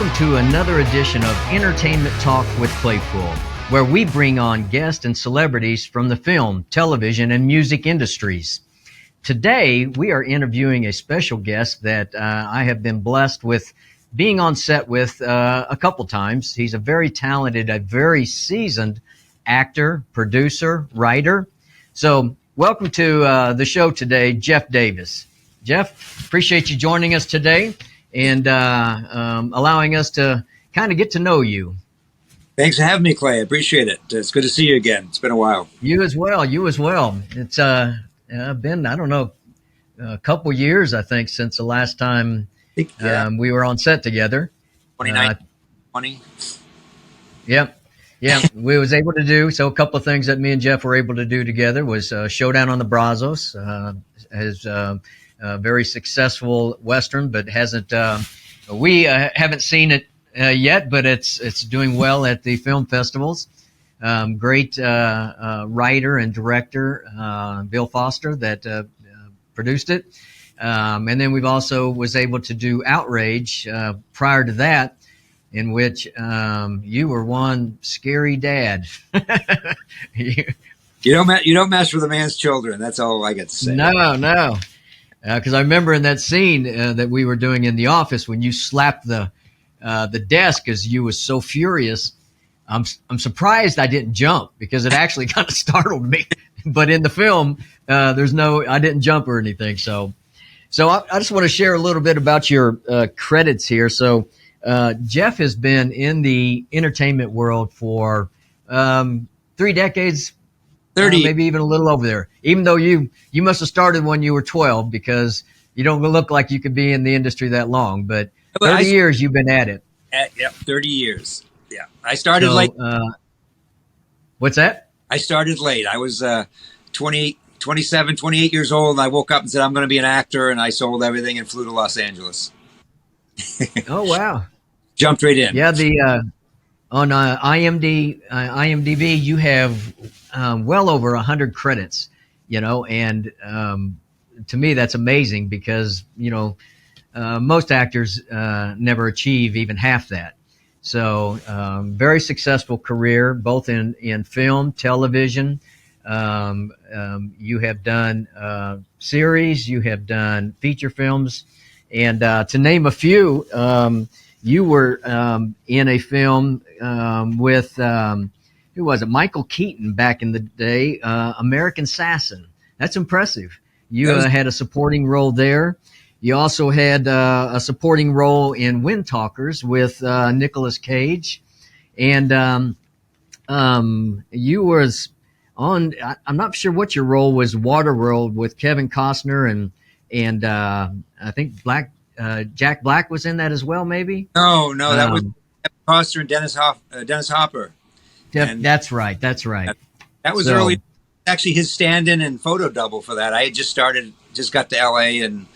welcome to another edition of Entertainment Talk with Claypool, where we bring on guests and celebrities from the film, television, and music industries. Today, we are interviewing a special guest that I have been blessed with being on set with a couple times. He's a very talented, a very seasoned actor, producer, writer. So welcome to the show today, Jeff Davis. Jeff, appreciate you joining us today and allowing us to kind of get to know you. Thanks for having me, Clay. I appreciate it. It's good to see you again. It's been a while. You as well. It's been, I don't know, a couple years, I think, since the last time we were on set together. 2019. Yep. Yeah, we was able to do, so a couple of things that me and Jeff were able to do together was Showdown on the Brazos, is a very successful Western, but we haven't seen it yet, but it's doing well at the film festivals. Great writer and director, Bill Foster, that produced it. And then we've also was able to do Outrage prior to that, in which you were one scary dad. You don't mess with a man's children. That's all I got to say. No. Because I remember in that scene that we were doing in the office when you slapped the desk because you was so furious. I'm surprised I didn't jump because it actually kind of startled me. But in the film, I didn't jump or anything. So I just want to share a little bit about your credits here. So Jeff has been in the entertainment world for 3 decades. 30, maybe even a little over there. Even though you must have started when you were 12, because you don't look like you could be in the industry that long. But 30 years you've been at it. 30 years. Yeah, I started late. What's that? I started late. I was 27, 28 years old. And I woke up and said, I'm going to be an actor. And I sold everything and flew to Los Angeles. Oh, wow. Jumped right in. Yeah, on IMDb, you have well over 100 credits, and to me that's amazing because, most actors never achieve even half that. So very successful career, both in film, television. You have done series, you have done feature films, and to name a few, you were in a film with who was it? Michael Keaton back in the day, American Assassin. That's impressive. You had a supporting role there. You also had a supporting role in Wind Talkers with Nicolas Cage, and you was on. I'm not sure what your role was. Waterworld with Kevin Costner and I think Jack Black was in that as well. Maybe. No, that was Costner and Dennis Hopper. That's right. That was early. Actually, his stand-in and photo double for that. I had just got to LA, and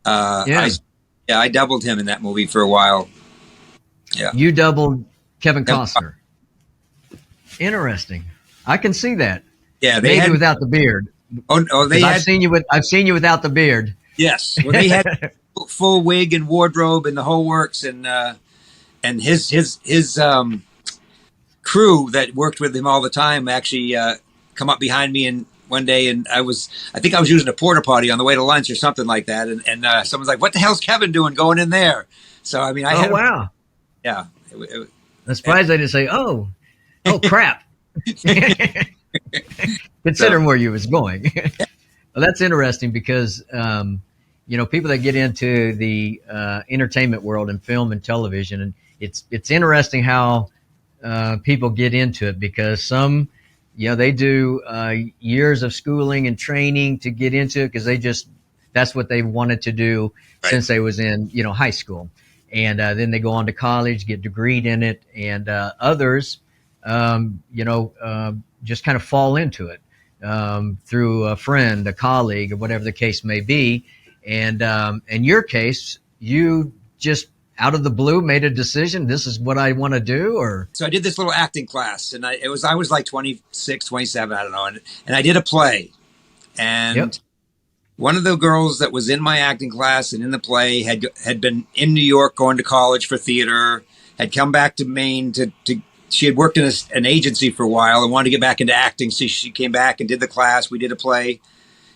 I doubled him in that movie for a while. Yeah, you doubled Kevin Costner. Interesting. I can see that. Yeah, maybe without the beard. I've seen you without the beard. Yes, well, they had full wig and wardrobe and the whole works, and his crew that worked with him all the time actually come up behind me and one day, and I think I was using a porta potty on the way to lunch or something like that, and someone's like, "What the hell's Kevin doing going in there?" So I mean, wow, yeah. I'm surprised they didn't say, "Oh crap," considering where you was going. Well, that's interesting because people that get into the entertainment world and film and television, and it's interesting how people get into it because some, they do years of schooling and training to get into it because that's what they wanted to do since they was in, high school. And then they go on to college, get degreed in it. And others, just kind of fall into it through a friend, a colleague, or whatever the case may be. And in your case, you just out of the blue made a decision, this is what I want to do? Or so I did this little acting class, and I was like 26, 27, I don't know, and I did a play. And one of the girls that was in my acting class and in the play had been in New York going to college for theater, had come back to Maine to she had worked in an agency for a while and wanted to get back into acting. So she came back and did the class. We did a play.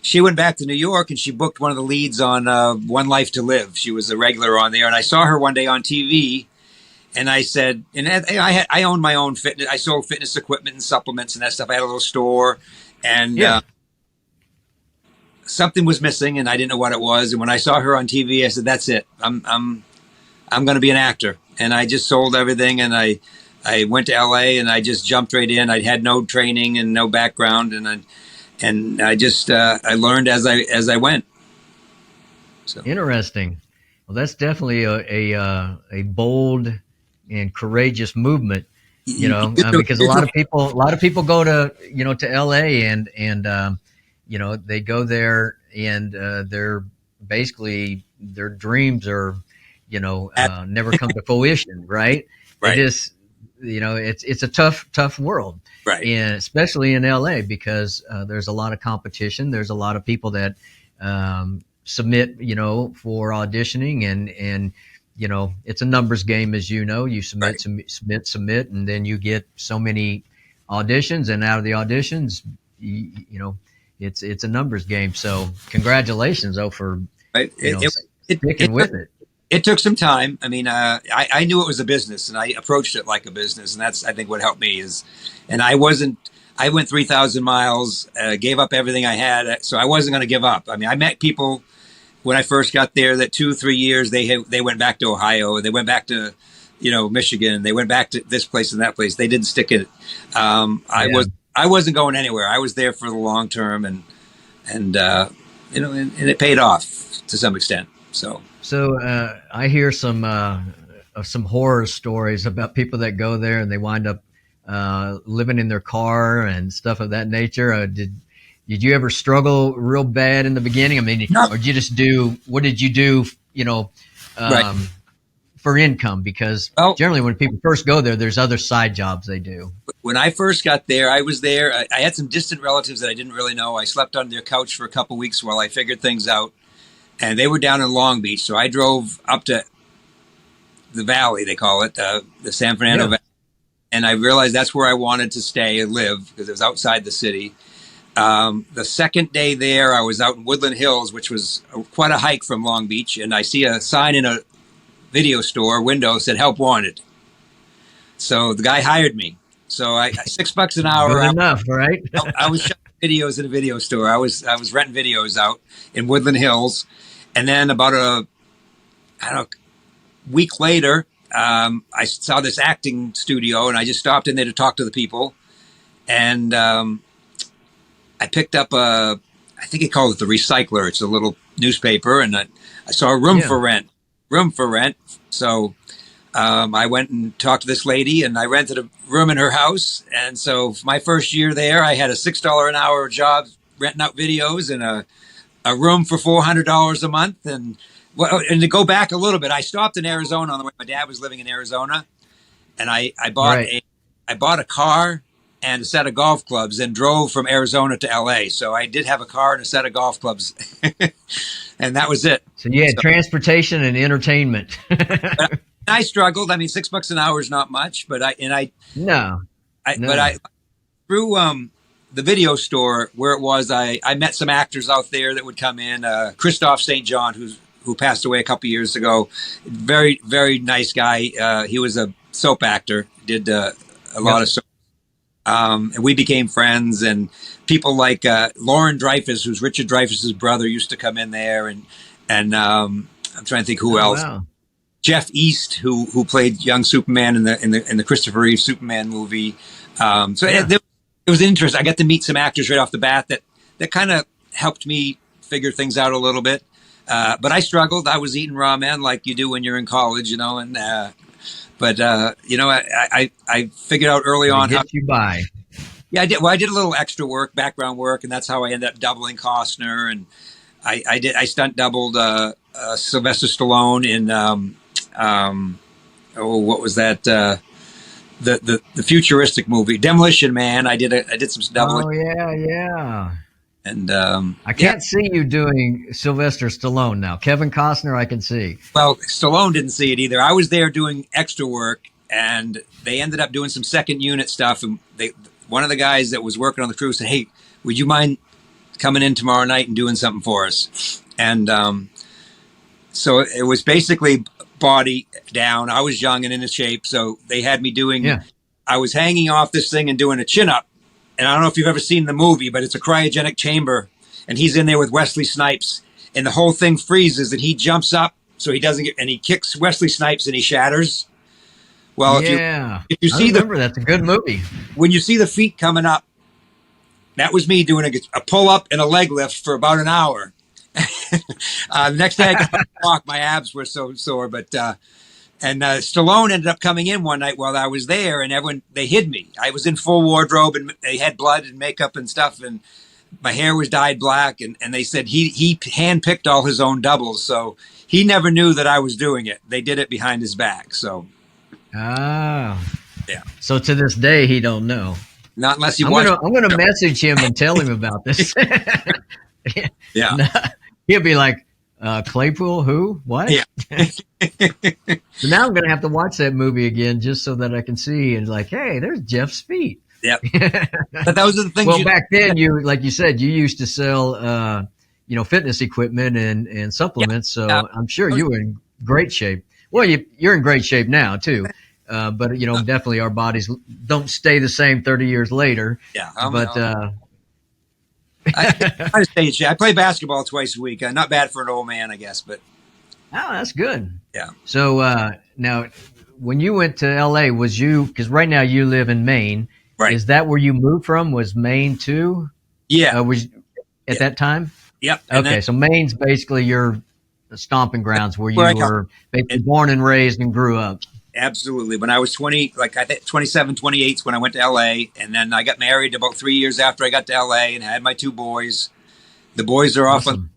She went back to New York and she booked one of the leads on One Life to Live. She was a regular on there. And I saw her one day on TV and I said, and I owned my own fitness. I sold fitness equipment and supplements and that stuff. I had a little store and something was missing and I didn't know what it was. And when I saw her on TV, I said, that's it. I'm going to be an actor. And I just sold everything and I went to LA and I just jumped right in. I had no training and no background and I just I learned as I went. So. Interesting. Well, that's definitely a bold and courageous movement. You know, because a lot of people go to to LA and they go there and they're basically their dreams are never come to fruition, right? Right. They just it's a tough world. Right. And especially in LA because there's a lot of competition. There's a lot of people that submit, for auditioning and it's a numbers game, as you know. You submit, right. submit, and then you get so many auditions, and out of the auditions, it's a numbers game. So congratulations, for sticking with it. It took some time. I mean, I knew it was a business and I approached it like a business. And that's, I think, what helped me and I went 3,000 miles, gave up everything I had. So I wasn't going to give up. I mean, I met people when I first got there that 2-3 years, they went back to Ohio, they went back to, Michigan, they went back to this place and that place. They didn't stick it. I wasn't going anywhere. I was there for the long term and it paid off to some extent. So I hear some horror stories about people that go there and they wind up living in their car and stuff of that nature. Did you ever struggle real bad in the beginning? I mean, no. Or did you just what did you do? Right. For income? Because generally when people first go there, there's other side jobs they do. When I first got there, I was there. I had some distant relatives that I didn't really know. I slept on their couch for a couple of weeks while I figured things out. And they were down in Long Beach. So I drove up to the valley, they call it, the San Fernando Valley. And I realized that's where I wanted to stay and live because it was outside the city. The second day there, I was out in Woodland Hills, which was quite a hike from Long Beach. And I see a sign in a video store window said, "Help wanted." So the guy hired me. So $6 an hour. Good enough, right? I was shooting videos in a video store. I was renting videos out in Woodland Hills. And then about a week later, I saw this acting studio and I just stopped in there to talk to the people. And I picked up I think he called it The Recycler. It's a little newspaper. And I saw a room for rent. So I went and talked to this lady and I rented a room in her house. And so my first year there, I had a $6 an hour job renting out videos and a room for $400 a month. And to go back a little bit, I stopped in Arizona on the way. My dad was living in Arizona, and I bought a car and a set of golf clubs and drove from Arizona to LA. So I did have a car and a set of golf clubs, and that was it. So you had transportation and entertainment. I struggled. I mean, $6 an hour is not much, but through the video store where it was, I met some actors out there that would come in. Christophe St. John, who passed away a couple years ago, very, very nice guy. He was a soap actor, did a lot of soap. And we became friends, and people like Lauren Dreyfus, who's Richard Dreyfuss's brother, used to come in there, and I'm trying to think who else. Wow. Jeff East, who played young Superman in the Christopher Reeve Superman movie. It was interesting. I got to meet some actors right off the bat that kind of helped me figure things out a little bit. But I struggled. I was eating ramen like you do when you're in college, and I figured out early on how you buy. Yeah, I did. Well, I did a little extra work, background work, and that's how I ended up doubling Costner. And I stunt doubled Sylvester Stallone in what was that? The futuristic movie Demolition Man. I did some doubling. Oh yeah. And I can't see you doing Sylvester Stallone now. Kevin Costner, I can see. Well, Stallone didn't see it either. I was there doing extra work, and they ended up doing some second unit stuff. And one of the guys that was working on the crew said, "Hey, would you mind coming in tomorrow night and doing something for us?" And so it was basically body down. I was young and in shape, so they had me doing. Yeah. I was hanging off this thing and doing a chin up. And I don't know if you've ever seen the movie, but it's a cryogenic chamber, and he's in there with Wesley Snipes, and the whole thing freezes, and he jumps up so he doesn't get, and he kicks Wesley Snipes, and he shatters. Well, if you see that's a good movie. When you see the feet coming up, that was me doing a pull up and a leg lift for about an hour. The next day I got walk, my abs were so sore, but Stallone ended up coming in one night while I was there, and they hid me. I was in full wardrobe, and they had blood and makeup and stuff, and my hair was dyed black, and they said he handpicked all his own doubles, so he never knew that I was doing it. They did it behind his back, so. Yeah. So to this day, he don't know. Not unless you. I'm gonna message him and tell him about this. Yeah. He'll be like, Claypool, who? What? Yeah. So now I'm going to have to watch that movie again just so that I can see and like, hey, there's Jeff's feet. Yep. But those are the things. Well, back then, like you said, you used to sell, fitness equipment and supplements. Yeah. So I'm sure you were in great shape. Well, you're in great shape now too. But definitely our bodies don't stay the same 30 years later. Yeah. I play basketball twice a week. Not bad for an old man, I guess, but. Oh, that's good. Yeah. So now, when you went to LA, because right now you live in Maine. Right. Is that where you moved from? Was Maine too? Yeah. Was at that time? Yep. Okay, so Maine's basically your stomping grounds where you were basically born and raised and grew up. Absolutely. When I was 20, I think 27, 28 when I went to LA, and then I got married about 3 years after I got to LA and had my 2 boys. The boys are off. Awesome.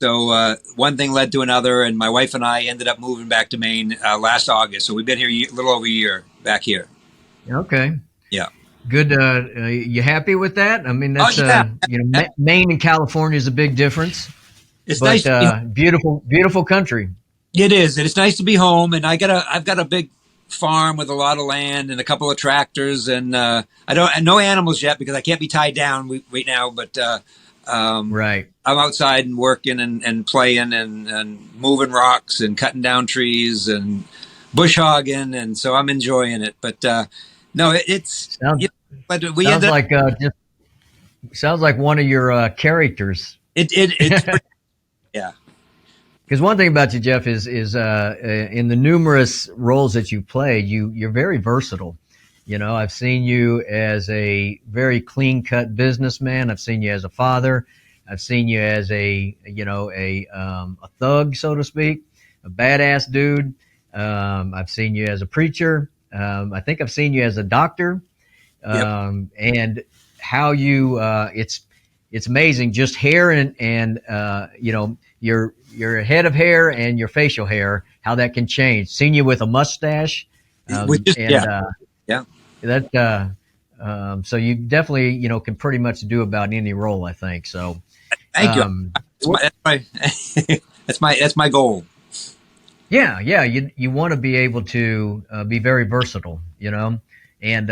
So one thing led to another, and my wife and I ended up moving back to Maine last August. So we've been here a little over a year back here. Okay. Yeah. Good. You happy with that? I mean, that's Maine and California is a big difference. It's nice. Beautiful country. It is. It's nice to be home, and I've got a big farm with a lot of land and a couple of tractors, and no animals yet because I can't be tied down right now. But right, I'm outside and working and playing and moving rocks and cutting down trees and bush hogging, and so I'm enjoying it. But no, it's sounds like one of your characters. It's yeah. Because one thing about you, Jeff, is in the numerous roles that you played, you're very versatile. I've seen you as a very clean-cut businessman. I've seen you as a father. I've seen you as a thug, so to speak, a badass dude. I've seen you as a preacher. I think I've seen you as a doctor. And how you it's amazing, just hair and your head of hair and your facial hair, how that can change. Seen you with a mustache. So you definitely, can pretty much do about any role, I think. So thank you. That's my goal. Yeah. You want to be able to be very versatile, and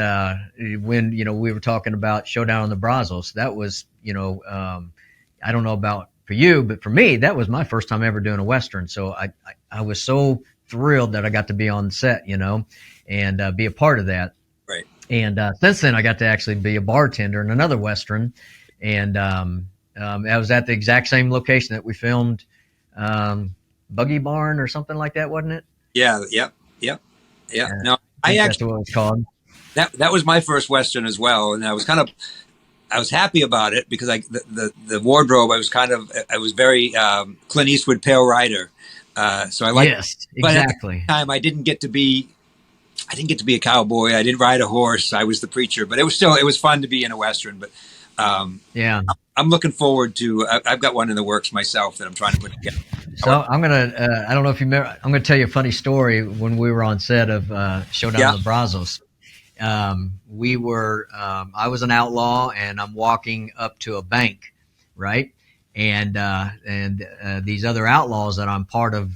when, we were talking about Showdown on the Brazos, that was, I don't know about for you, but for me, that was my first time ever doing a Western. So I was so thrilled that I got to be on set, and be a part of that. Right. And since then, I got to actually be a bartender in another Western. And I was at the exact same location that we filmed Buggy Barn or something like that, wasn't it? Yeah. Yep. No, that's what it was called. That was my first Western as well. And I was happy about it because the wardrobe, I was very Clint Eastwood Pale Rider. So I like, yes, exactly. But at the time I didn't get to be a cowboy. I didn't ride a horse. I was the preacher, but it was fun to be in a Western. But yeah, I'm looking forward to. I've got one in the works myself that I'm trying to put together. So I'm gonna. I don't know if you remember. I'm gonna tell you a funny story. When we were on set of Showdown on the Brazos, we were. I was an outlaw, and I'm walking up to a bank, right? And these other outlaws that I'm part of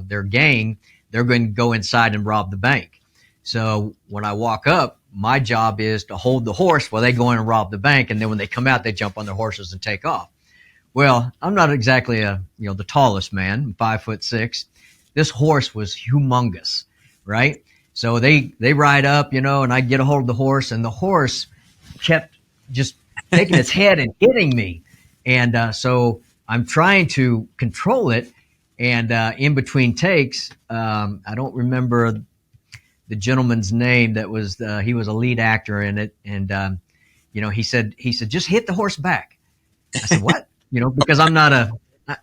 their gang, they're going to go inside and rob the bank. So when I walk up, my job is to hold the horse while they go in and rob the bank. And then when they come out, they jump on their horses and take off. Well, I'm not exactly the tallest man, 5'6". This horse was humongous, right? So they ride up, and I get a hold of the horse, and the horse kept just taking its head and hitting me. And so I'm trying to control it. And in between takes, I don't remember the gentleman's name that was he was a lead actor in it, and he said just hit the horse back. I said what? Because I don't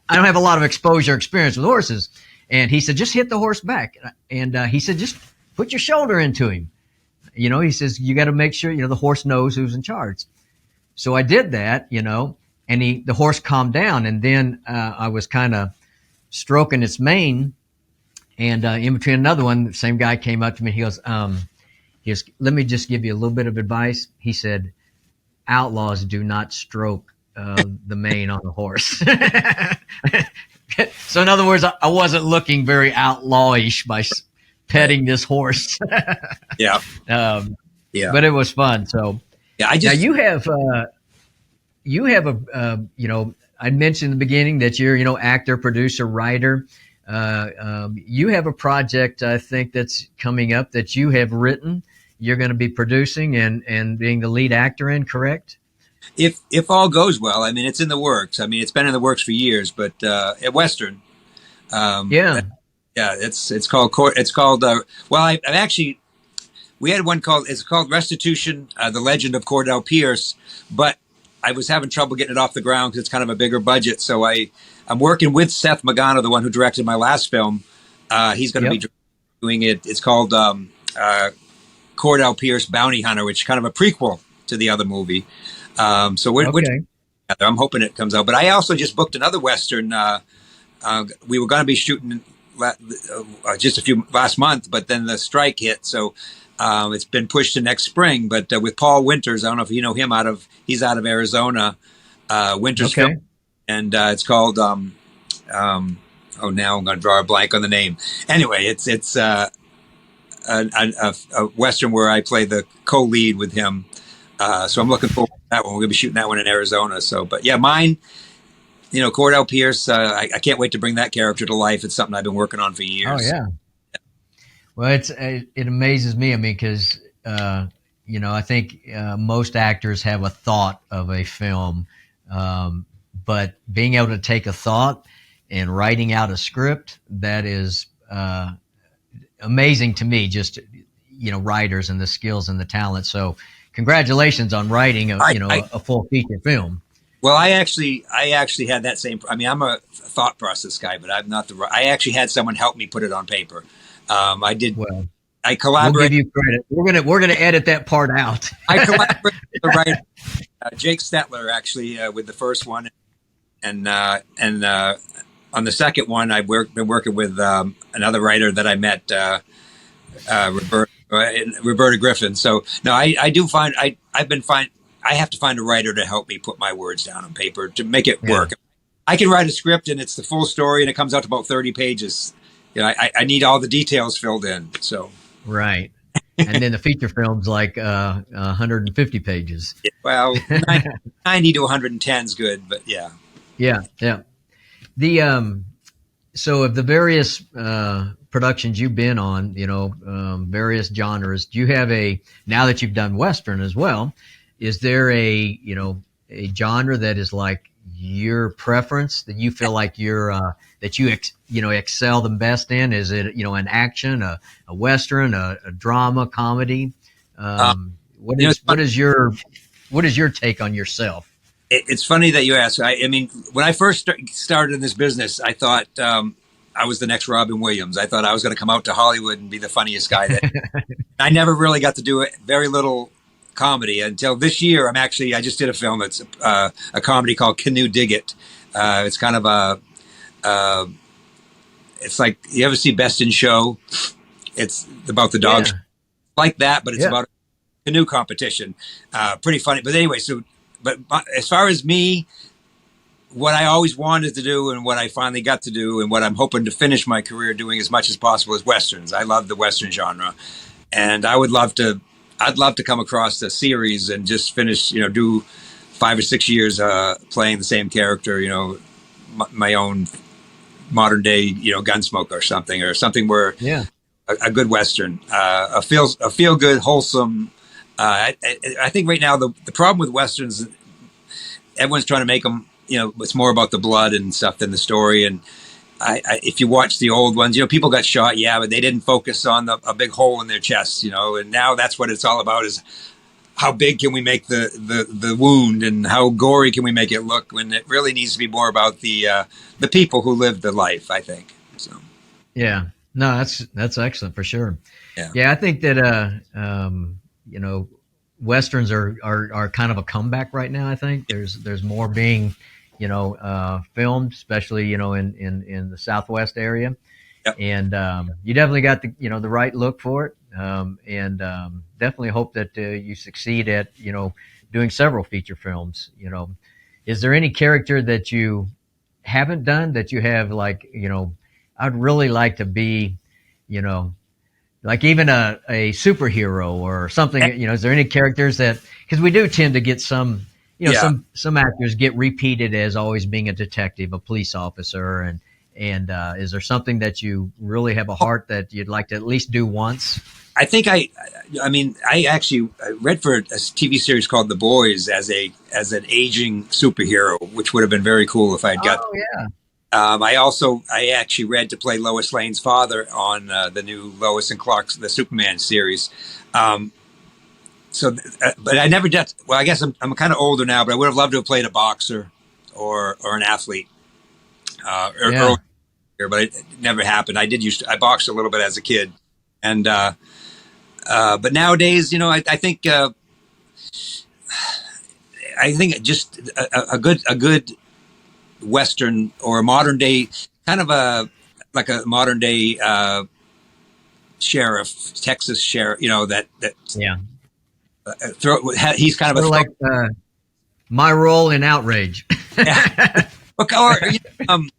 have a lot of experience with horses, and he said just hit the horse back, and he said just put your shoulder into him. He says you got to make sure the horse knows who's in charge. So I did that, and the horse calmed down, and then I was kind of stroking its mane. And in between another one, the same guy came up to me. He goes, let me just give you a little bit of advice. He said, outlaws do not stroke the mane on the horse. So in other words, I wasn't looking very outlawish by petting this horse. Yeah. Yeah. But it was fun. So yeah, now you have I mentioned in the beginning that you're, actor, producer, writer. You have a project, I think, that's coming up that you have written. You're going to be producing and being the lead actor in, correct? If all goes well, I mean, it's in the works. I mean, it's been in the works for years, but at Western, it's called. I've actually, we had one it's called Restitution: The Legend of Cordell Pierce, but I was having trouble getting it off the ground because it's kind of a bigger budget. So I'm working with Seth Magano, the one who directed my last film. He's going to be doing it. It's called Cordell Pierce Bounty Hunter, which is kind of a prequel to the other movie. So we're I'm hoping it comes out. But I also just booked another Western. We were going to be shooting just last month, but then the strike hit. So it's been pushed to next spring. But with Paul Winters, I don't know if you know him he's out of Arizona, Winters Film. And it's called now I'm going to draw a blank on the name. Anyway, it's a Western where I play the co-lead with him. So I'm looking forward to that one. We're going to be shooting that one in Arizona. So, but yeah, mine, Cordell Pierce, I can't wait to bring that character to life. It's something I've been working on for years. Oh, yeah. Well, it amazes me. I mean, because, I think most actors have a thought of a film, but being able to take a thought and writing out a script, that is amazing to me, just, writers and the skills and the talent. So congratulations on writing a full feature film. Well, I actually had that same. I mean, I'm a thought process guy, but I'm not I actually had someone help me put it on paper. I did. Well, I collaborated. We'll give you credit. We're gonna edit that part out. I collaborated with the writer Jake Stetler actually with the first one, and on the second one, I've been working with another writer that I met, Roberta Griffin. So no, I have to find a writer to help me put my words down on paper to make it work. I can write a script and it's the full story and it comes out to about 30 pages. I need all the details filled in. So right. And then the feature film's like 150 pages. Well, 90 to 110 is good, but yeah. Yeah. The so of the various productions you've been on, various genres, do you have now that you've done Western as well, is there a genre that is like your preference that you feel like that you excel the best in? Is it, an action, a Western, a drama, comedy? What is your take on yourself? It's funny that you ask. I mean, when I first started in this business, I thought I was the next Robin Williams. I thought I was going to come out to Hollywood and be the funniest guy. I never really got to do it. Very little comedy until this year. I just did a film that's a comedy called Canoe Diggit. It's kind of it's like, you ever see Best in Show? It's about the dogs like that, but it's about a canoe competition. Pretty funny. But anyway, but as far as me, what I always wanted to do and what I finally got to do and what I'm hoping to finish my career doing as much as possible is Westerns. I love the Western genre. and I'd love to come across the series and just finish, do 5 or 6 years playing the same character, my own modern day, Gunsmoke or something where Yeah. a good Western, a feel good, wholesome. I think right now the problem with Westerns, everyone's trying to make them, it's more about the blood and stuff than the story. And if you watch the old ones, people got shot, yeah, but they didn't focus on a big hole in their chest, and now that's what it's all about, is how big can we make the wound, and how gory can we make it look, when it really needs to be more about the people who lived the life, I think. So. Yeah, no, that's excellent for sure. Yeah, I think that Westerns are kind of a comeback right now. I think there's more being filmed, especially in the Southwest area. Yep. And you definitely got the right look for it, and definitely hope that you succeed at doing several feature films. Is there any character that you haven't done that you have, like, I'd really like to be, like even a superhero or something? Is there any characters that, because we do tend to get some, some actors get repeated as always being a detective, a police officer, and is there something that you really have a heart that you'd like to at least do once? I think I actually read for a TV series called The Boys as an aging superhero, which would have been very cool if I'd got. Oh yeah. I actually read to play Lois Lane's father on the new Lois and Clark's the Superman series. But I never did. Well, I guess I'm kind of older now, but I would have loved to have played a boxer or an athlete earlier, but it never happened. I boxed a little bit as a kid, and but nowadays, I think just a good Western, or a modern day, kind of like a modern day sheriff, Texas sheriff, he's kind of like my role in Outrage. Yeah. Or some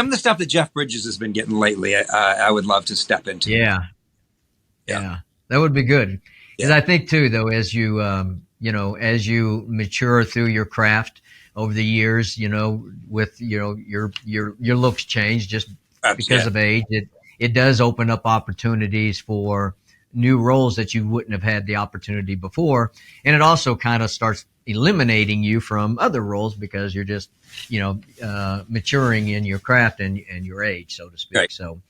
of the stuff that Jeff Bridges has been getting lately, I would love to step into. Yeah, that would be good. Because I think too, though, as you as you mature through your craft over the years, with your looks change just because of age. It does open up opportunities for new roles that you wouldn't have had the opportunity before, and it also kind of starts eliminating you from other roles because you're just maturing in your craft and your age, so to speak. Right. So,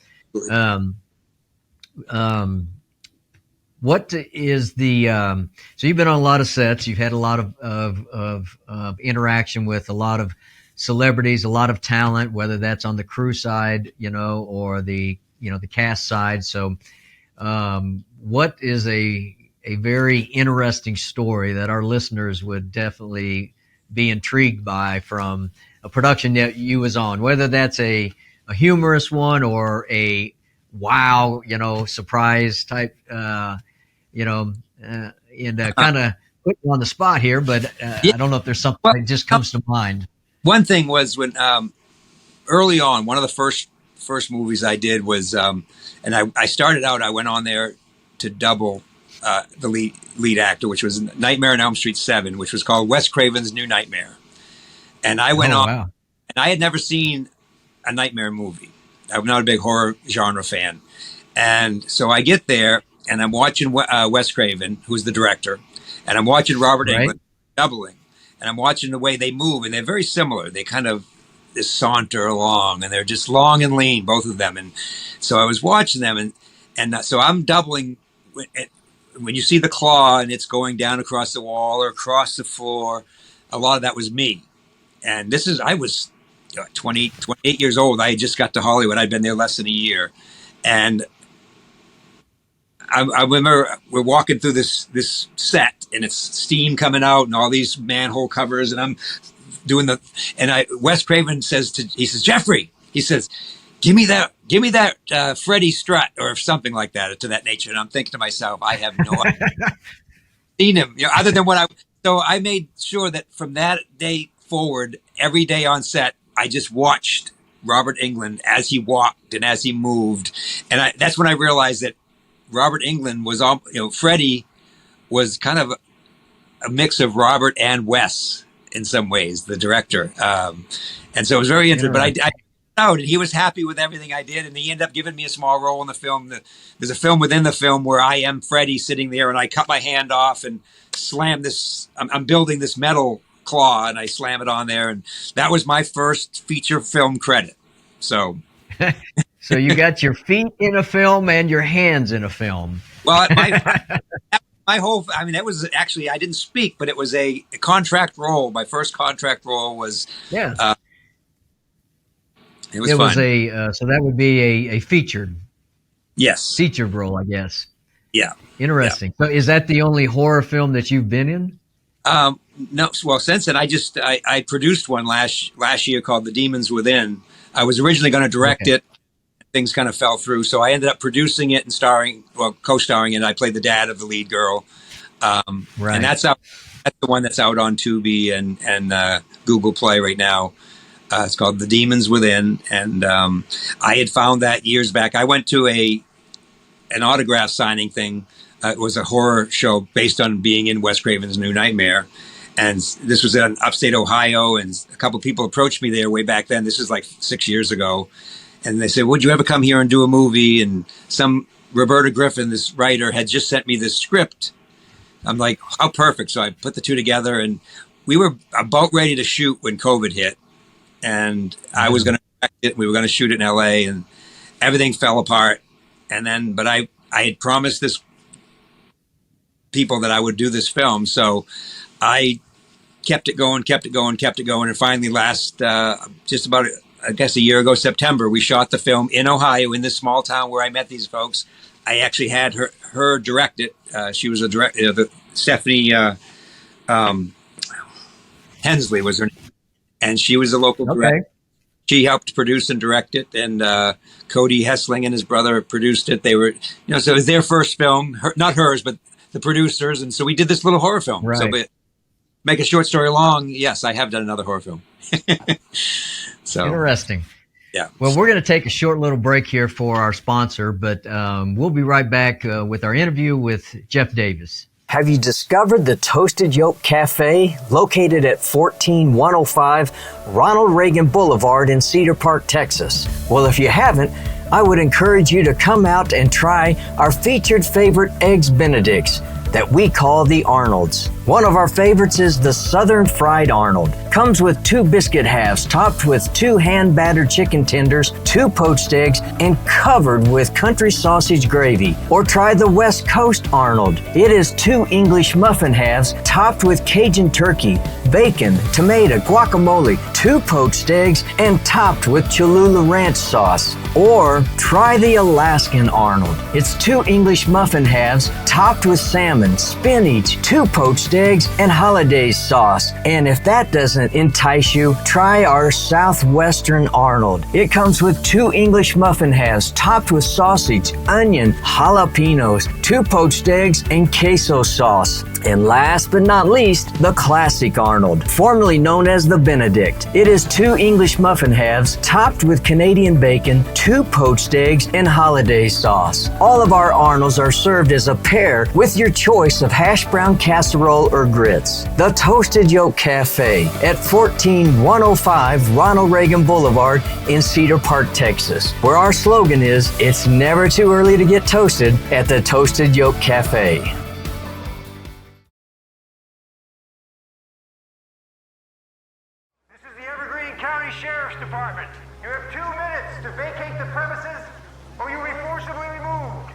what is the so you've been on a lot of sets, you've had a lot of interaction with a lot of celebrities, a lot of talent, whether that's on the crew side, or the the cast side. So what is a very interesting story that our listeners would definitely be intrigued by from a production that you was on, whether that's a humorous one or a wow, surprise type, and kind of put you on the spot here, but I don't know if there's something that just comes to mind. One thing was when early on, one of the first movies I did was, and I started out, I went on there to double the lead actor, which was Nightmare on Elm Street 7, which was called Wes Craven's New Nightmare. And I went on, and I had never seen a Nightmare movie. I'm not a big horror genre fan. And so I get there, and I'm watching Wes Craven, who's the director, and I'm watching Robert Englund doubling. And I'm watching the way they move, and they're very similar. They kind of just saunter along, and they're just long and lean, both of them. And so I was watching them, and so I'm doubling. When you see the claw and it's going down across the wall or across the floor, a lot of that was me. And I was 28 years old. I had just got to Hollywood. I'd been there less than a year. And I remember we're walking through this set, and it's steam coming out and all these manhole covers, and I'm doing Wes Craven says, Jeffrey, he says, give me that Freddie strut or something like that, to that nature. And I'm thinking to myself, I have no idea. Seen him, other than so I made sure that from that day forward, every day on set, I just watched Robert Englund as he walked and as he moved. And that's when I realized that Robert Englund was all, Freddie was kind of a mix of Robert and Wes in some ways, the director. And so it was very interesting, but I out and he was happy with everything I did. And he ended up giving me a small role in the film. There's a film within the film where I am Freddie sitting there and I cut my hand off and slam this, I'm building this metal claw and I slam it on there. And that was my first feature film credit. So, so you got your feet in a film and your hands in a film. Well, my whole, I mean, that was actually, I didn't speak, but it was a contract role. My first contract role was, it was fun. So that would be a featured. Yes. Featured role, I guess. Yeah. Interesting. Yeah. So is that the only horror film that you've been in? No. Well, since then, I produced one last year called The Demons Within. I was originally going to direct it. Things kind of fell through. So I ended up producing it and co-starring it. I played the dad of the lead girl. And that's the one that's out on Tubi and Google Play right now. It's called The Demons Within. And I had found that years back. I went to an autograph signing thing. It was a horror show based on being in Wes Craven's New Nightmare. And this was in upstate Ohio. And a couple of people approached me there way back then. This is like 6 years ago. And they said, would you ever come here and do a movie? And Roberta Griffin, this writer, had just sent me this script. I'm like, how perfect. So I put the two together and we were about ready to shoot when COVID hit. And I was going to direct it. We were going to shoot it in LA and everything fell apart. And then, but I had promised this people that I would do this film. So I kept it going. And finally just about I guess a year ago, September, we shot the film in Ohio, in this small town where I met these folks. I actually had her direct it. She was a director, Stephanie Hensley was her name. And she was a local director. She helped produce and direct it. And Cody Hessling and his brother produced it. They were, so it was their first film, not hers, but the producers. And so we did this little horror film. Right. So but make a short story long, yes, I have done another horror film. So interesting. Yeah. Well, we're going to take a short little break here for our sponsor, but we'll be right back with our interview with Jeff Davis. Have you discovered the Toasted Yolk Cafe located at 14105 Ronald Reagan Boulevard in Cedar Park, Texas? Well, if you haven't, I would encourage you to come out and try our featured favorite Eggs Benedicts that we call the Arnolds. One of our favorites is the Southern Fried Arnold. Comes with 2 biscuit halves topped with 2 hand-battered chicken tenders, 2 poached eggs, and covered with country sausage gravy. Or try the West Coast Arnold. It is 2 English muffin halves topped with Cajun turkey, bacon, tomato, guacamole, 2 poached eggs, and topped with Cholula Ranch sauce. Or try the Alaskan Arnold. It's 2 English muffin halves topped with salmon, spinach, 2 poached eggs, and hollandaise sauce. And if that doesn't entice you, try our Southwestern Arnold. It comes with 2 English muffin halves topped with sausage, onion, jalapenos, 2 poached eggs, and queso sauce. And last but not least, the Classic Arnold, formerly known as the Benedict. It is 2 English muffin halves topped with Canadian bacon, 2 poached eggs, and hollandaise sauce. All of our Arnolds are served as a pair with your choice of hash brown casserole or grits. The Toasted Yolk Cafe at 14105 Ronald Reagan Boulevard in Cedar Park, Texas, where our slogan is, it's never too early to get toasted at the Toasted Yolk Cafe. This is the Evergreen County Sheriff's Department. You have 2 minutes to vacate the premises or you will be forcibly removed.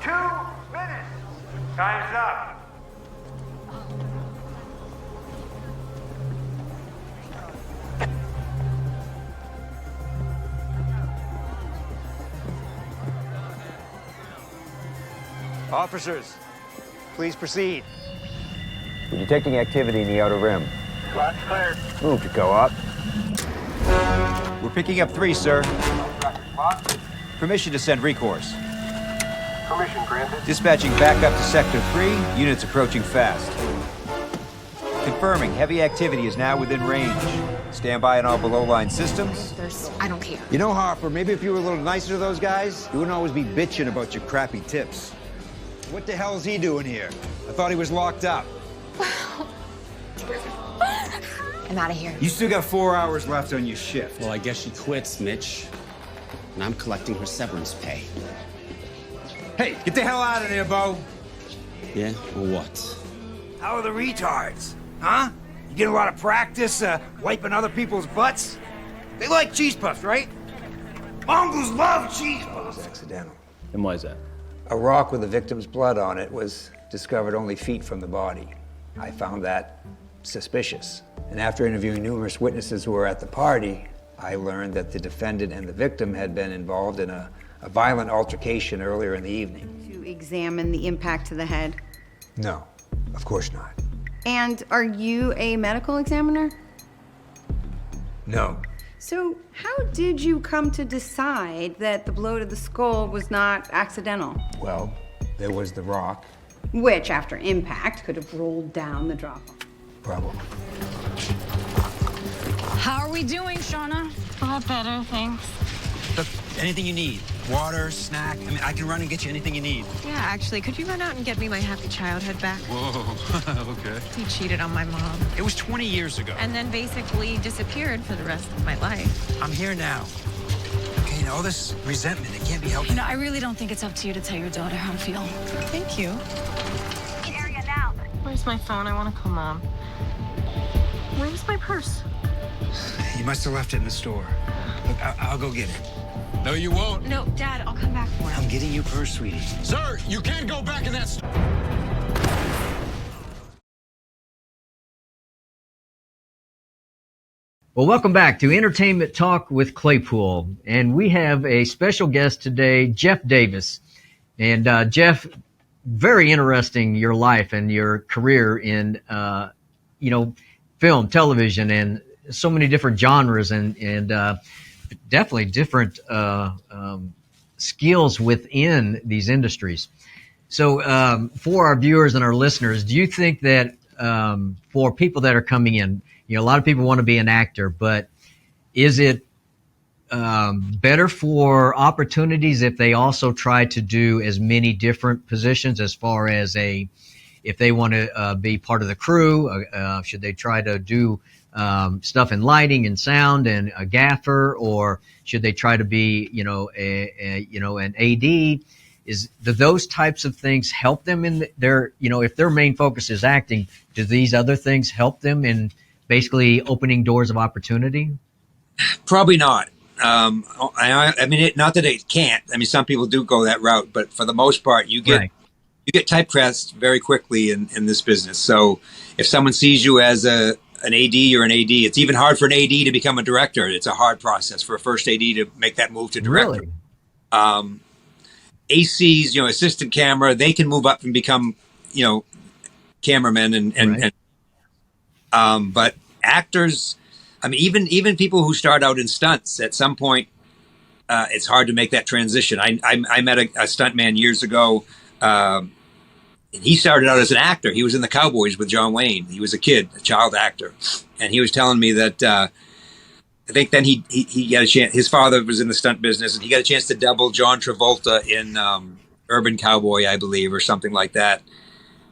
2 minutes. Time's up. Officers, please proceed. We're detecting activity in the outer rim. Lots cleared. Move to go up. We're picking up 3, sir. Permission to send recourse. Permission granted. Dispatching back up to Sector 3. Units approaching fast. Confirming heavy activity is now within range. Stand by on all below-line systems. I don't care. You know, Harper, maybe if you were a little nicer to those guys, you wouldn't always be bitching about your crappy tips. What the hell is he doing here? I thought he was locked up. I'm out of here. You still got 4 hours left on your shift. Well, I guess she quits, Mitch. And I'm collecting her severance pay. Hey, get the hell out of there, Bo. Yeah, or what? How are the retards? Huh? You get a lot of practice wiping other people's butts? They like cheese puffs, right? Mongols love cheese puffs. Accidental. And why is that? A rock with the victim's blood on it was discovered only feet from the body. I found that suspicious. And after interviewing numerous witnesses who were at the party, I learned that the defendant and the victim had been involved in a violent altercation earlier in the evening. To examine the impact to the head? No, of course not. And are you a medical examiner? No. So how did you come to decide that the blow to the skull was not accidental? Well, there was the rock. Which, after impact, could have rolled down the drop-off. Probably. How are we doing, Shauna? A lot better, thanks. Look, anything you need. Water, snack. I mean, I can run and get you anything you need. Yeah, actually, could you run out and get me my happy childhood back? Whoa, okay. He cheated on my mom. It was 20 years ago. And then basically disappeared for the rest of my life. I'm here now. Okay, and all this resentment, it can't be helped. You know, I really don't think it's up to you to tell your daughter how to feel. Thank you. Area now. Where's my phone? I want to call Mom. Where's my purse? You must have left it in the store. Look, I'll go get it. No, you won't. No, Dad, I'll come back for it. I'm getting you purse, sweetie. Sir, you can't go back in that store. Well, welcome back to Entertainment Talk with Claypool. And we have a special guest today, Jeff Davis. And Jeff, very interesting, your life and your career in, film, television, and so many different genres and definitely different skills within these industries. So for our viewers and our listeners, do you think that for people that are coming in, a lot of people want to be an actor, but is it better for opportunities if they also try to do as many different positions as far as if they want to be part of the crew, should they try to do stuff in lighting and sound and a gaffer, or should they try to be, an AD? Do those types of things help them in their, if their main focus is acting, do these other things help them in basically opening doors of opportunity? Probably not. I mean, not that it can't. I mean, some people do go that route, but for the most part, you get typecast very quickly in this business. So if someone sees you as an AD, you're an AD. It's even hard for an AD to become a director. It's a hard process for a first AD to make that move to director. Really? ACs, assistant camera, they can move up and become, cameramen but actors, I mean, even people who start out in stunts, at some point, it's hard to make that transition. I met a stuntman years ago. He started out as an actor. He was in the Cowboys with John Wayne. He was a kid, a child actor. And he was telling me that I think then he got a chance. His father was in the stunt business, and he got a chance to double John Travolta in Urban Cowboy, I believe, or something like that.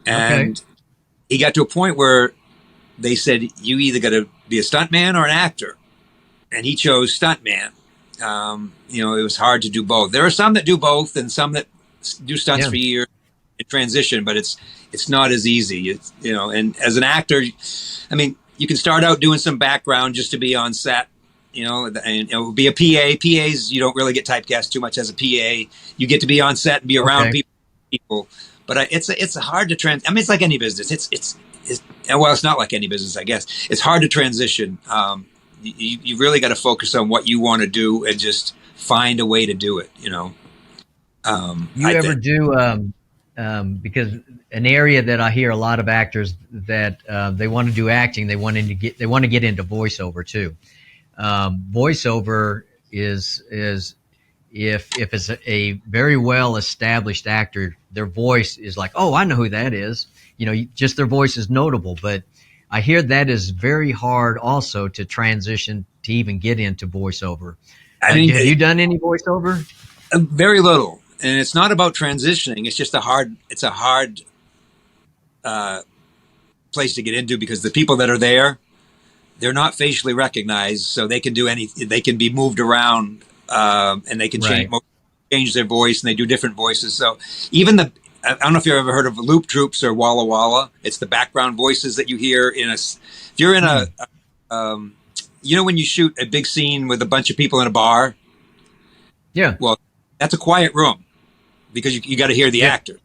And he got to a point where they said, you either got to be a stuntman or an actor. And he chose stuntman. It was hard to do both. There are some that do both and some that do stunts for years and transition, but it's not as easy. And as an actor, I mean, you can start out doing some background just to be on set, and be a PA. PAs, you don't really get typecast too much as a PA. You get to be on set and be around people. But it's hard to I mean, it's like any business. It's not like any business, I guess. It's hard to transition. You really got to focus on what you want to do and just find a way to do it. Because an area that I hear a lot of actors that they want to do acting, they want to get into voiceover too. Voiceover is if it's a very well established actor, their voice is like, oh, I know who that is. Just their voice is notable. But I hear that is very hard also to transition to even get into voiceover. I mean, have you done any voiceover? Very little, and it's not about transitioning. It's just a hard place to get into because the people that are there, they're not facially recognized, so they can do they can be moved around, and they can change their voice, and they do different voices. So even I don't know if you've ever heard of Loop Troops or Walla Walla. It's the background voices that you hear if you're in you know, when you shoot a big scene with a bunch of people in a bar. Yeah. Well, that's a quiet room because you got to hear the actor.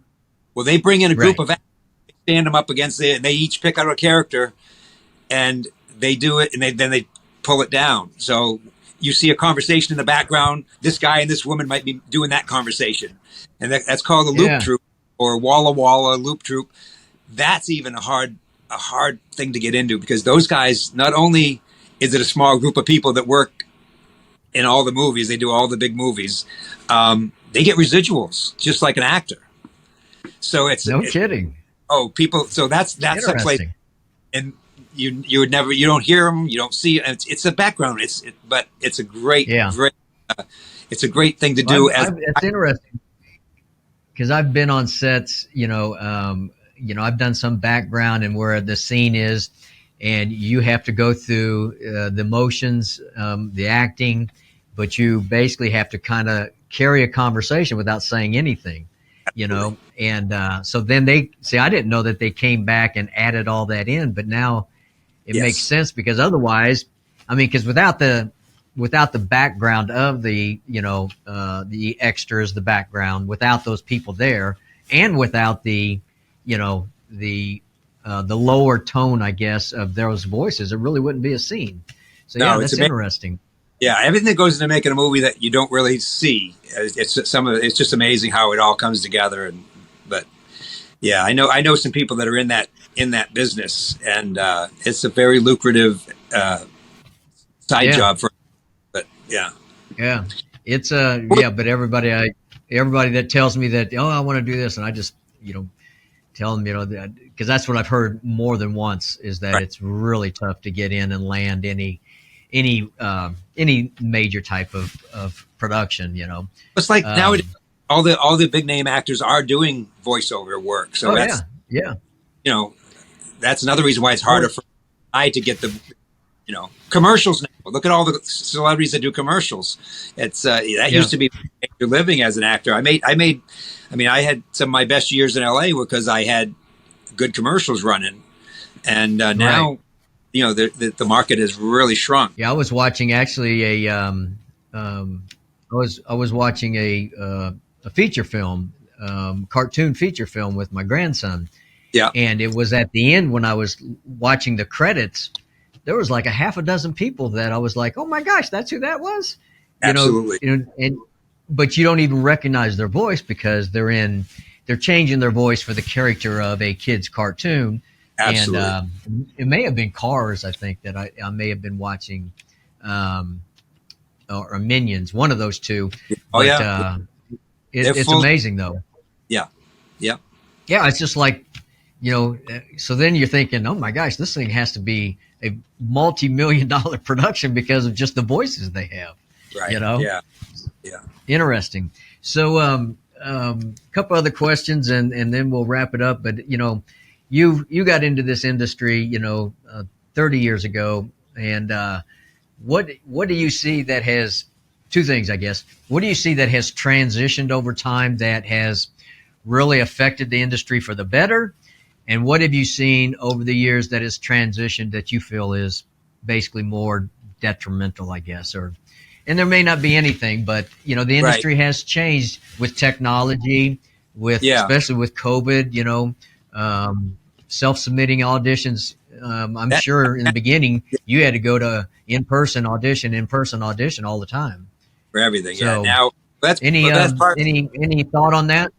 Well, they bring in a group of actors, stand them up against it, and they each pick out a character, and they do it, and then they pull it down. So you see a conversation in the background. This guy and this woman might be doing that conversation, and that's called a loop troop or Walla Walla loop troop. That's even a hard thing to get into because those guys, not only is it a small group of people that work in all the movies, they do all the big movies. They get residuals just like an actor. So it's no kidding. Oh, people. So that's a place, and you would never, you don't hear them, you don't see it. It's a background. But it's a great, it's a great thing to do. It's interesting because I've been on sets. I've done some background and where the scene is. And you have to go through the motions, the acting, but you basically have to kind of carry a conversation without saying anything, you know. And so then I didn't know that they came back and added all that in, but now it makes sense because otherwise, I mean, because without the background of the extras, the background, without those people there, and without the lower tone, I guess, of those voices, it really wouldn't be a scene. So that's interesting. Yeah, everything that goes into making a movie that you don't really see, it's just amazing how it all comes together. But yeah, I know some people that are in that business, and it's a very lucrative side job for. But it's but everybody that tells me that I want to do this, and I just tell them because that's what I've heard more than once is that it's really tough to get in and land any major type of production. It's like nowadays all the big name actors are doing voiceover work. So that's another reason why it's harder for I to get the commercials now. Look at all the celebrities that do commercials. It's used to be your living as an actor. I had some of my best years in LA because I had good commercials running, and now the market has really shrunk. Yeah, I was watching actually I was watching a feature film, cartoon feature film with my grandson. Yeah, and it was at the end when I was watching the credits. There was like a half a dozen people that I was like, oh my gosh, that's who that was. Absolutely. But you don't even recognize their voice because they're changing their voice for the character of a kid's cartoon. Absolutely. And it may have been Cars, I think, that I may have been watching, or Minions, one of those two. Oh, but, it's amazing, though. Yeah. Yeah. Yeah, it's just like, so then you're thinking, oh my gosh, this thing has to be a multi-million-dollar production because of just the voices they have. Right. Yeah. Yeah. Interesting. So, a couple other questions, and then we'll wrap it up. But you got into this industry, 30 years ago, and what do you see that has two things, I guess? What do you see that has transitioned over time that has really affected the industry for the better? And what have you seen over the years that has transitioned that you feel is basically more detrimental, I guess, and there may not be anything, but the industry has changed with technology, especially with COVID, self-submitting auditions. I'm sure in the beginning you had to go to in-person audition all the time for everything. So, now any thought on that?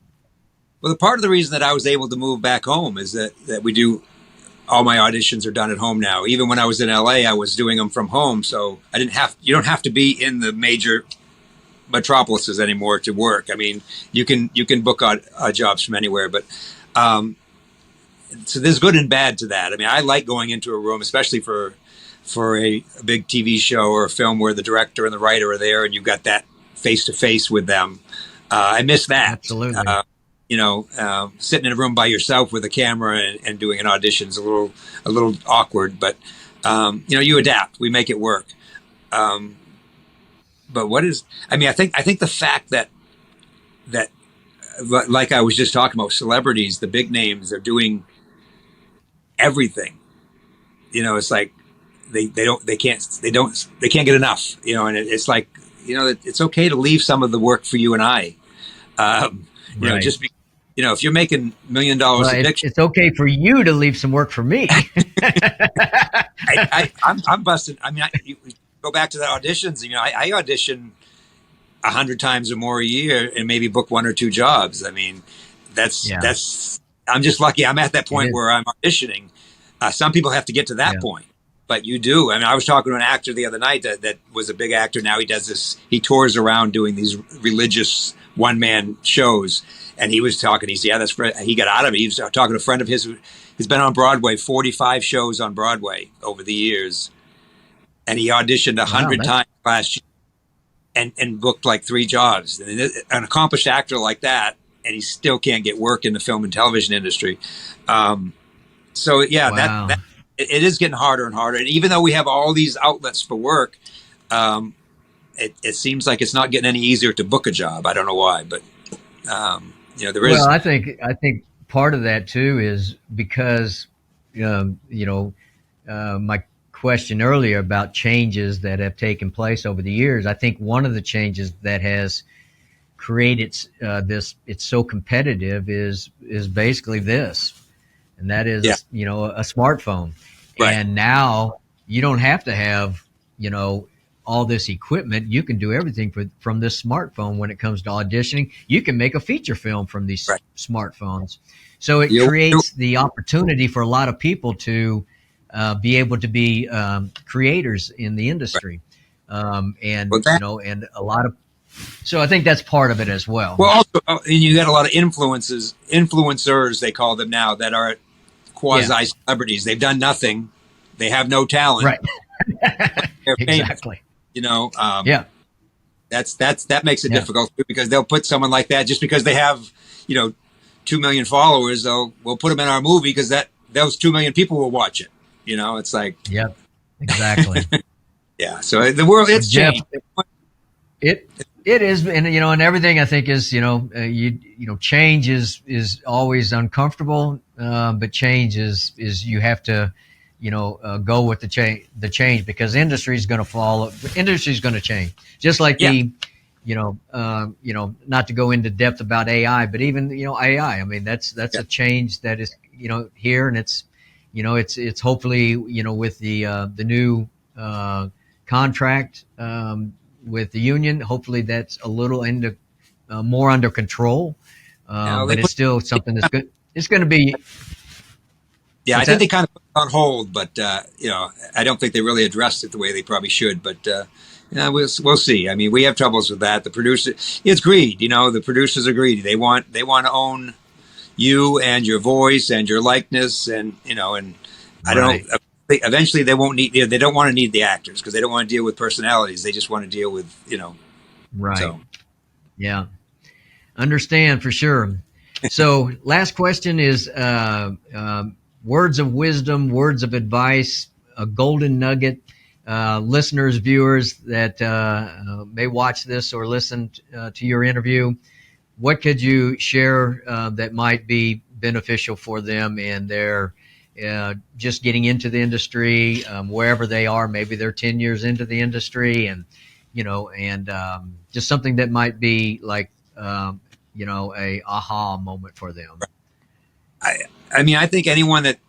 Well, the part of the reason that I was able to move back home is that we do all my auditions are done at home now. Even when I was in LA, I was doing them from home. So you don't have to be in the major metropolises anymore to work. I mean, you can book jobs from anywhere, but so there's good and bad to that. I mean, I like going into a room, especially for a big TV show or a film where the director and the writer are there and you've got that face to face with them. I miss that. Absolutely. Sitting in a room by yourself with a camera and doing an audition is a little awkward, but you adapt. We make it work. But I think the fact that like I was just talking about, celebrities, the big names, are doing everything. It's like they can't get enough. And it's like, it's okay to leave some of the work for you and I. Right. If you're making $1 million a picture, it's okay for you to leave some work for me. I'm busted. I mean, you go back to the auditions. I audition 100 times or more a year and maybe book 1 or 2 jobs. I mean, I'm just lucky. I'm at that point where I'm auditioning. Some people have to get to that point, but you do. I mean, I was talking to an actor the other night that was a big actor. Now he does this. He tours around doing these religious one-man shows. And he was talking, he said, he got out of it. He was talking to a friend of his who's been on Broadway, 45 shows on Broadway over the years. And he auditioned 100 times last year and booked like 3 jobs. And an accomplished actor like that, and he still can't get work in the film and television industry. That it is getting harder and harder. And even though we have all these outlets for work, it seems like it's not getting any easier to book a job. I don't know why, but there is. Well, I think part of that too is because my question earlier about changes that have taken place over the years. I think one of the changes that has created it's so competitive is basically this, and that is a smartphone. Right. And now you don't have to have all this equipment. You can do everything from this smartphone. When it comes to auditioning, you can make a feature film from these smartphones. So it creates the opportunity for a lot of people to be able to be creators in the industry. And a lot of, so I think that's part of it as well. Well, also, and you got a lot of influencers, they call them now, that are quasi celebrities. They've done nothing. They have no talent. Right. Exactly. That makes it difficult too, because they'll put someone like that just because they have 2 million followers. We'll put them in our movie because those 2 million people will watch it. It's like exactly. So the world, it's changed. It is, and everything I think is change is always uncomfortable, but change is you have to go with the change, because industry is going to follow. Industry is going to change, just like not to go into depth about AI, but even AI. I mean, that's a change that is here, and it's it's hopefully with the new contract with the union, hopefully that's a little more under control. But it's still something that's good. It's going to be. Yeah, I think they kind of put it on hold, but I don't think they really addressed it the way they probably should. But we'll see. I mean, we have troubles with that. The producer, it's greed. The producers are greedy. They want to own you and your voice and your likeness, and I don't. Eventually, they won't need. They don't want to need the actors because they don't want to deal with personalities. They just want to deal with Right. So. Yeah. Understand for sure. So, last question is. Words of wisdom, words of advice, a golden nugget, listeners, viewers that may watch this or listen to your interview. What could you share that might be beneficial for them and their just getting into the industry, wherever they are? Maybe they're 10 years into the industry, and just something that might be like a aha moment for them. I mean, I think anyone that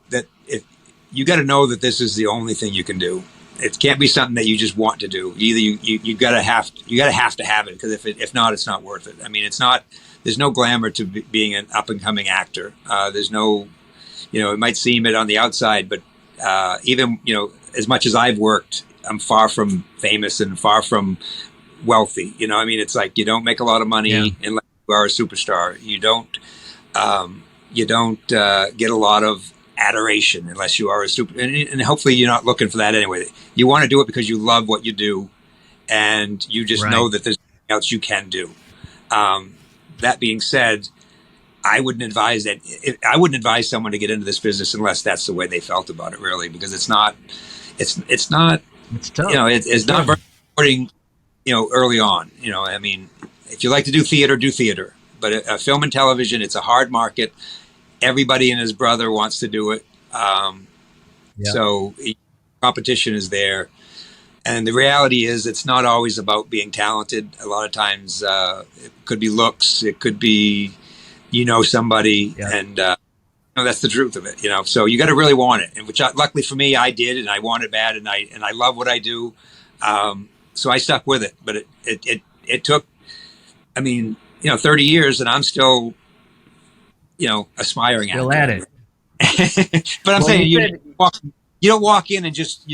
if you got to know that this is the only thing you can do. It can't be something that you just want to do. Either you gotta have to have it, because if not, it's not worth it. I mean, it's not. There's no glamour to being an up and coming actor. There's no, it might seem it on the outside, but even as much as I've worked, I'm far from famous and far from wealthy. I mean, it's like you don't make a lot of money unless you are a superstar. You don't. you don't get a lot of adoration unless you are a super, and hopefully you're not looking for that anyway. You want to do it because you love what you do, and you just know that there's nothing else you can do. That being said, I wouldn't advise someone to get into this business unless that's the way they felt about it, really, because it's not It's tough. it's not very rewarding, early on. I mean, if you like to do theater, but a film and television, it's a hard market. Everybody and his brother wants to do it. So competition is there. And the reality is it's not always about being talented. A lot of times it could be looks. It could be, somebody. And that's the truth of it, So you got to really want it. And which luckily for me, I did. And I want it bad. And I love what I do. So I stuck with it. But it took, 30 years and I'm still, aspiring still at it. But I'm saying you don't walk in and just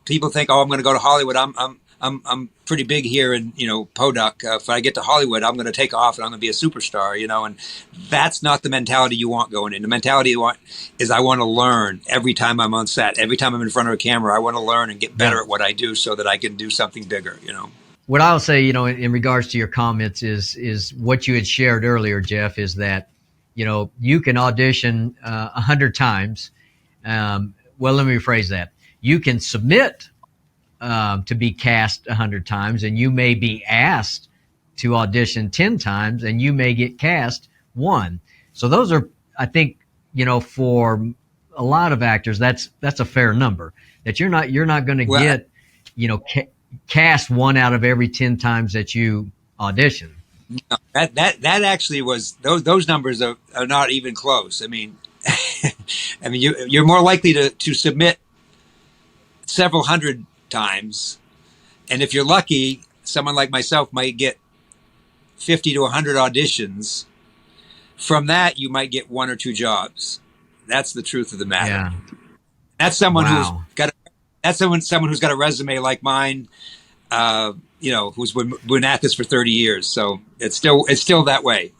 people think, oh, I'm going to go to Hollywood. I'm pretty big here in Podunk. If I get to Hollywood, I'm going to take off and I'm going to be a superstar. And that's not the mentality you want going in. The mentality you want is I want to learn every time I'm on set, every time I'm in front of a camera. I want to learn and get better at what I do so that I can do something bigger. What I'll say, in regards to your comments is what you had shared earlier, Jeff, is that you can audition 100 times. Well, let me rephrase that. You can submit to be cast 100 times, and you may be asked to audition 10 times, and you may get cast 1. So those are, I think, for a lot of actors, that's a fair number. That you're not going to get, cast 1 out of every 10 times that you audition. No, that actually was those numbers are not even close. I mean, you're more likely to submit several hundred times, and if you're lucky, someone like myself might get 50 to 100 auditions. From that, you might get 1 or 2 jobs. That's the truth of the matter. Yeah. That's someone someone who's got a resume like mine. Who's been at this for 30 years. So it's still that way.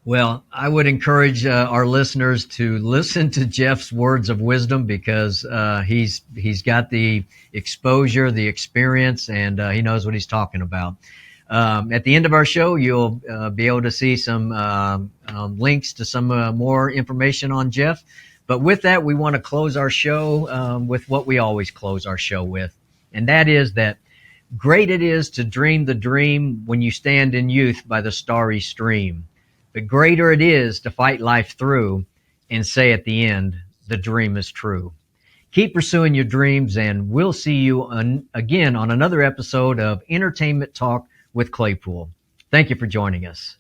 Well, I would encourage our listeners to listen to Jeff's words of wisdom because he's got the exposure, the experience, and he knows what he's talking about. At the end of our show, you'll be able to see some links to some more information on Jeff. But with that, we want to close our show with what we always close our show with, and that is that great it is to dream the dream when you stand in youth by the starry stream. But greater it is to fight life through and say at the end, the dream is true. Keep pursuing your dreams, and we'll see you again on another episode of Entertainment Talk with Claypool. Thank you for joining us.